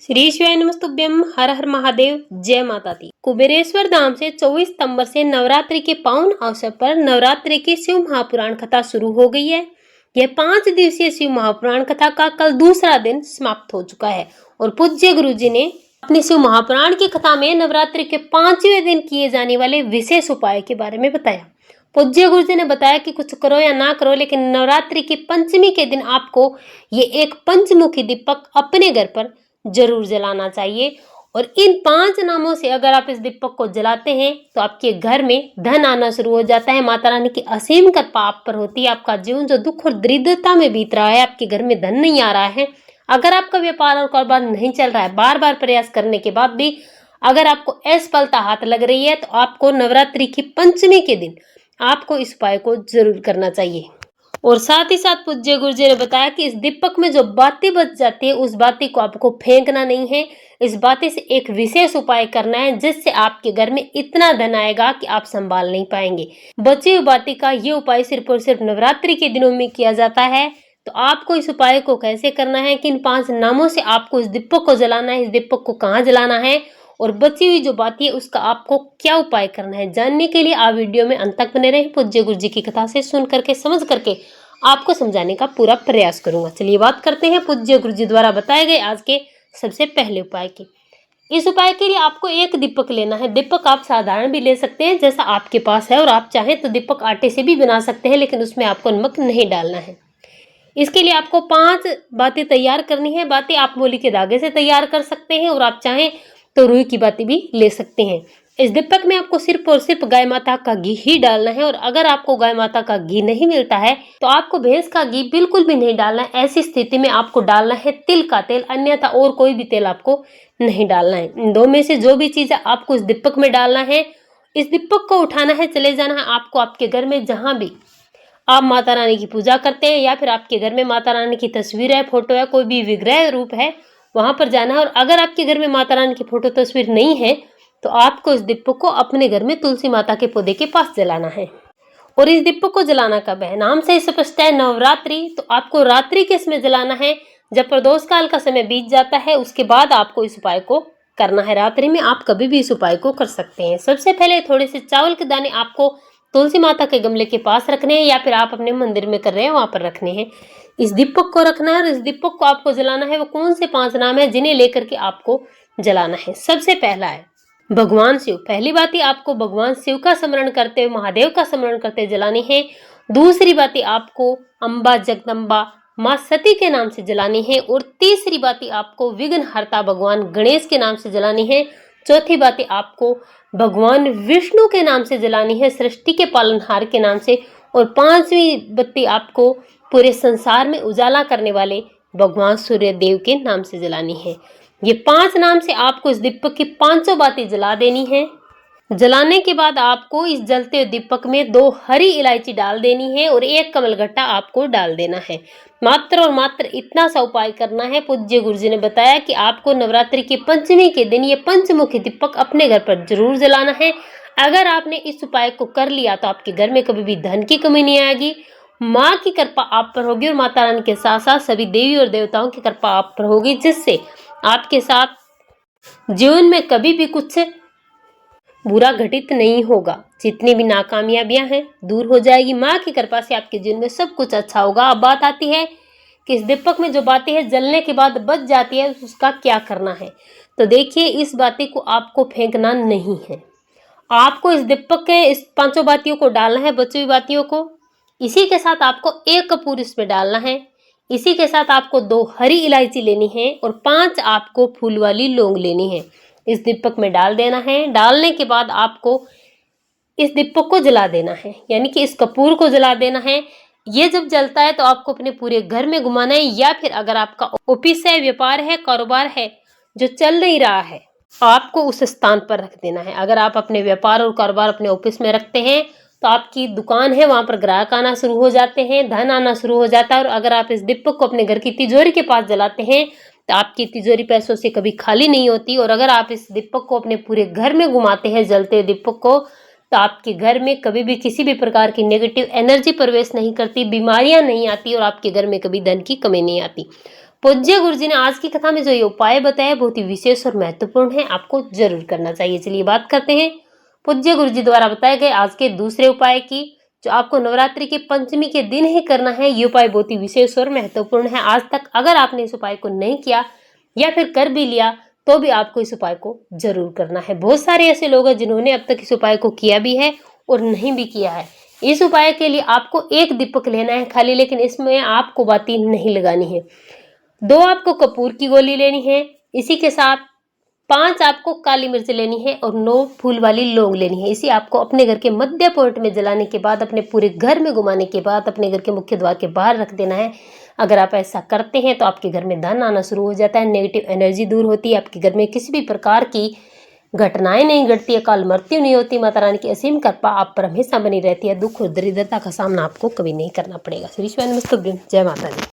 श्री शिवाय नमस्तुभ्यम। हर हर महादेव। जय माता दी। कुबेरेश्वर धाम से 24 सितंबर से नवरात्रि के पावन अवसर पर नवरात्रि की शिव महापुराण कथा शुरू हो गई है। यह 5 दिवसीय शिव महापुराण कथा का कल दूसरा दिन समाप्त हो चुका है और पूज्य गुरु जी ने अपनी शिव महापुराण की कथा में नवरात्रि के 5वें दिन किए जाने वाले विशेष उपाय के बारे में बताया। पूज्य गुरु जी ने बताया कि कुछ करो या ना करो, लेकिन नवरात्रि की पंचमी के दिन आपको ये एक पंचमुखी दीपक अपने घर पर जरूर जलाना चाहिए और इन 5 नामों से अगर आप इस दीपक को जलाते हैं तो आपके घर में धन आना शुरू हो जाता है। माता रानी की असीम कृपा आप पर होती है। आपका जीवन जो दुख और दरिद्रता में बीत रहा है, आपके घर में धन नहीं आ रहा है, अगर आपका व्यापार और कारोबार नहीं चल रहा है, बार बार प्रयास करने के बाद भी अगर आपको असफलता हाथ लग रही है, तो आपको नवरात्रि की पंचमी के दिन आपको इस उपाय को जरूर करना चाहिए। और साथ ही साथ पूज्य गुरु जी ने बताया कि इस दीपक में जो बाती बच जाती है उस बाती को आपको फेंकना नहीं है। इस बाती से एक विशेष उपाय करना है जिससे आपके घर में इतना धन आएगा कि आप संभाल नहीं पाएंगे। बची हुई बाती का ये उपाय सिर्फ और सिर्फ नवरात्रि के दिनों में किया जाता है। तो आपको इस उपाय को कैसे करना है, किन 5 नामों से आपको इस दीपक को जलाना है, इस दीपक को कहाँ जलाना है और बची हुई जो बाती है उसका आपको क्या उपाय करना है, जानने के लिए आप वीडियो में अंत तक बने रहें। पूज्य गुरु जी की कथा से सुन करके समझ करके आपको समझाने का पूरा प्रयास करूंगा। चलिए बात करते हैं पूज्य गुरु जी द्वारा बताए गए आज के सबसे पहले उपाय की। इस उपाय के लिए आपको एक दीपक लेना है। दीपक आप साधारण भी ले सकते हैं जैसा आपके पास है, और आप चाहें तो दीपक आटे से भी बना सकते हैं, लेकिन उसमें आपको नमक नहीं डालना है। इसके लिए आपको 5 बातें तैयार करनी है। बातें आप मोली के धागे से तैयार कर सकते हैं और आप चाहें तो रुई की बाती भी ले सकते हैं। इस दीपक में आपको सिर्फ और सिर्फ गाय माता का घी ही डालना है, और अगर आपको गाय माता का घी नहीं मिलता है तो आपको भैंस का घी बिल्कुल भी नहीं डालना है। ऐसी स्थिति में आपको डालना है तिल का तेल, अन्यथा और कोई भी तेल आपको नहीं डालना है। इन 2 में से जो भी चीज आपको इस दीपक में डालना है, इस दीपक को उठाना है, चले जाना है आपको आपके घर में जहां भी आप माता रानी की पूजा करते हैं, या फिर आपके घर में माता रानी की तस्वीर है, फोटो है, कोई भी विग्रह रूप है, वहां पर जाना है। और अगर आपके घर में माता रानी की फोटो तस्वीर नहीं है तो आपको इस दीपक को अपने घर में तुलसी माता के पौधे के पास जलाना है। और इस दीपक को जलाना कब है, नाम से स्पष्ट है, नवरात्रि। तो आपको रात्रि के समय जलाना है, जब प्रदोष काल का समय बीत जाता है उसके बाद आपको इस उपाय को करना है। रात्रि में आप कभी भी इस उपाय को कर सकते हैं। सबसे पहले थोड़े से चावल के दाने आपको तुलसी माता के गमले के पास रखने हैं, या फिर आप अपने मंदिर में कर रहे हैं वहां पर रखने हैं। इस दीपक को रखना है और इस दीपक को आपको जलाना है। वो कौन से 5 नाम है जिन्हें लेकर के आपको जलाना है। सबसे पहला है भगवान शिव। पहली बात ही आपको भगवान शिव का स्मरण करते हुए, महादेव का स्मरण करते हुए जलानी है। दूसरी बात ही आपको अम्बा जगदम्बा माँ सती के नाम से जलानी है। और तीसरी बात ही आपको विघ्नहर्ता भगवान गणेश के नाम से जलानी है। चौथी बात ही आपको भगवान विष्णु के नाम से जलानी है, सृष्टि के पालनहार के नाम से। और 5वीं बत्ती आपको पूरे संसार में उजाला करने वाले भगवान सूर्य देव के नाम से जलानी है। ये 5 नाम से आपको इस दीपक की 500 बातें जला देनी है। जलाने के बाद आपको इस जलते हुए दीपक में 2 हरी इलायची डाल देनी है और 1 कमलगट्टा आपको डाल देना है। मात्र और मात्र इतना सा उपाय करना है। पूज्य गुरु जी ने बताया कि आपको नवरात्रि की पंचमी के दिन ये पंचमुखी दीपक अपने घर पर जरूर जलाना है। अगर आपने इस उपाय को कर लिया तो आपके घर में कभी भी धन की कमी नहीं आएगी। माँ की कृपा आप पर होगी और माता रानी के साथ साथ सभी देवी और देवताओं की कृपा आप पर होगी, जिससे आपके साथ जीवन में कभी भी कुछ बुरा घटित नहीं होगा। जितनी भी नाकामयाबियां हैं दूर हो जाएगी। माँ की कृपा से आपके जीवन में सब कुछ अच्छा होगा। अब बात आती है कि इस दीपक में जो बातें हैं जलने के बाद बच जाती है उसका क्या करना है। तो देखिए, इस बाती को आपको फेंकना नहीं है। आपको इस दीपक के इस 5 बातियों को डालना है, बची हुई बातियों को। इसी के साथ आपको 1 कपूर इसमें डालना है। इसी के साथ आपको 2 हरी इलायची लेनी है और 5 आपको फूल वाली लौंग लेनी है। इस दीपक में डाल देना है। डालने के बाद आपको इस दीपक को जला देना है, यानी कि इस कपूर को जला देना है। ये जब जलता है तो आपको अपने पूरे घर में घुमाना है, या फिर अगर आपका ऑफिस है, व्यापार है, कारोबार है जो चल नहीं रहा है, आपको उस स्थान पर रख देना है। अगर आप अपने व्यापार और कारोबार अपने ऑफिस में रखते हैं तो आपकी दुकान है, वहां पर ग्राहक आना शुरू हो जाते हैं, धन आना शुरू हो जाता है। और अगर आप इस दीपक को अपने घर की तिजोरी के पास जलाते हैं तो आपकी तिजोरी पैसों से कभी खाली नहीं होती। और अगर आप इस दीपक को अपने पूरे घर में घुमाते हैं, जलते दीपक को, तो आपके घर में कभी भी किसी भी प्रकार की नेगेटिव एनर्जी प्रवेश नहीं करती, बीमारियां नहीं आती और आपके घर में कभी धन की कमी नहीं आती। पूज्य गुरु जी ने आज की कथा में जो ये उपाय बताया बहुत ही विशेष और महत्वपूर्ण है, आपको जरूर करना चाहिए। चलिए बात करते हैं पूज्य गुरु जी द्वारा बताए गए आज के दूसरे उपाय की, जो आपको नवरात्रि के पंचमी के दिन ही करना है। ये उपाय बहुत ही विशेष और महत्वपूर्ण है। आज तक अगर आपने इस उपाय को नहीं किया या फिर कर भी लिया तो भी आपको इस उपाय को जरूर करना है। बहुत सारे ऐसे लोग हैं जिन्होंने अब तक इस उपाय को किया भी है और नहीं भी किया है। इस उपाय के लिए आपको एक दीपक लेना है खाली, लेकिन इसमें आपको बाती नहीं लगानी है। 2 आपको कपूर की गोली लेनी है, इसी के साथ 5 आपको काली मिर्च लेनी है और 9 फूल वाली लौंग लेनी है। इसी आपको अपने घर के मध्य पॉइंट में जलाने के बाद अपने पूरे घर में घुमाने के बाद अपने घर के मुख्य द्वार के बाहर रख देना है। अगर आप ऐसा करते हैं तो आपके घर में धन आना शुरू हो जाता है, नेगेटिव एनर्जी दूर होती है, आपके घर में किसी भी प्रकार की घटनाएं नहीं घटती है, काल मृत्यु नहीं होती, माता रानी की असीम कृपा आप पर हमेशा बनी रहती है, दुख और दरिद्रता का सामना आपको कभी नहीं करना पड़ेगा। श्री शिवाय नमस्तुभ्यं, जय माता दी।